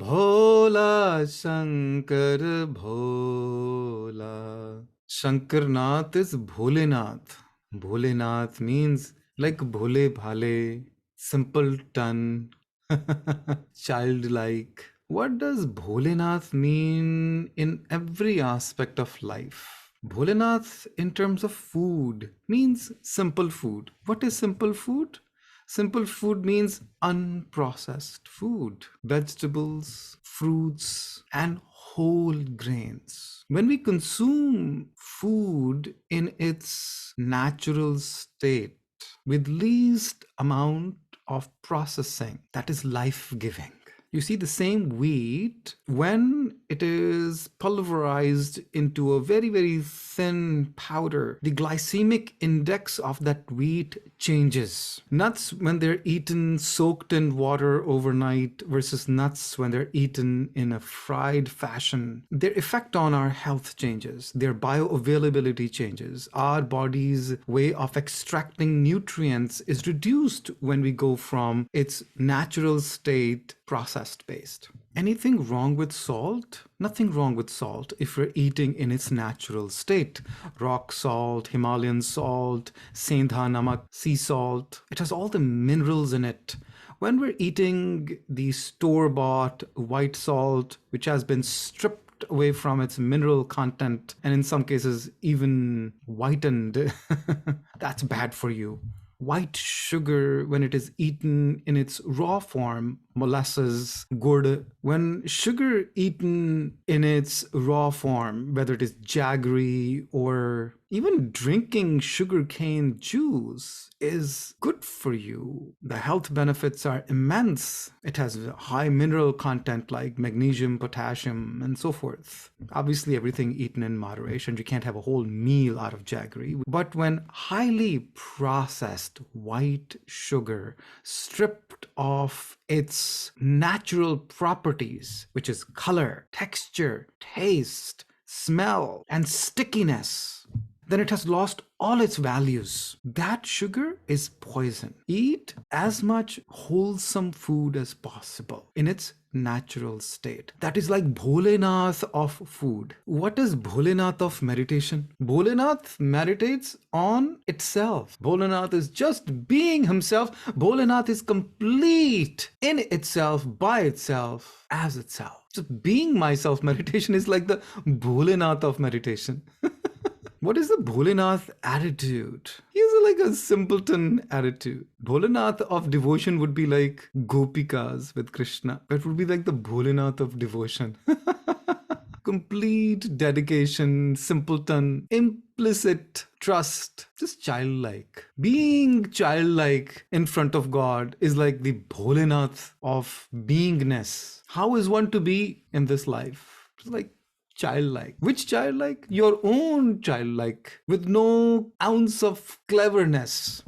Bhola Shankar Bhola. Shankarnath is Bholenath. Bholenath means like Bhole Bhale, simpleton, childlike. What does Bholenath mean in every aspect of life? Bholenath, in terms of food, means simple food. What is simple food? Simple food means unprocessed food, vegetables, fruits, and whole grains. When we consume food in its natural state, with least amount of processing, that is life giving. You see, the same wheat, when it is pulverized into a very, very thin powder, the glycemic index of that wheat changes. Nuts, when they're eaten soaked in water overnight, versus nuts when they're eaten in a fried fashion, their effect on our health changes, their bioavailability changes. Our body's way of extracting nutrients is reduced when we go from its natural state processed based. Anything wrong with salt? Nothing wrong with salt if we're eating in its natural state. Rock salt, Himalayan salt, Sendha Namak, sea salt. It has all the minerals in it. When we're eating the store-bought white salt, which has been stripped away from its mineral content and in some cases even whitened, that's bad for you. White sugar, when it is eaten in its raw form, molasses, gur, when sugar eaten in its raw form, whether it is jaggery or even drinking sugarcane juice, is good for you. The health benefits are immense. It has high mineral content like magnesium, potassium, and so forth. Obviously, everything eaten in moderation. You can't have a whole meal out of jaggery. But when highly processed white sugar, stripped of its natural properties, which is color, texture, taste, smell, and stickiness, then it has lost all its values. That sugar is poison. Eat as much wholesome food as possible in its natural state. That is like Bholenath of food. What is Bholenath of meditation? Bholenath meditates on itself. Bholenath is just being himself. Bholenath is complete in itself, by itself, as itself. Just being myself meditation is like the Bholenath of meditation. What is the Bholenath attitude? He has like a simpleton attitude. Bholenath of devotion would be like Gopikas with Krishna. That would be like the Bholenath of devotion. Complete dedication, simpleton, implicit trust, just childlike. Being childlike in front of God is like the Bholenath of beingness. How is one to be in this life? It's like childlike. Which childlike? Your own childlike, with no ounce of cleverness.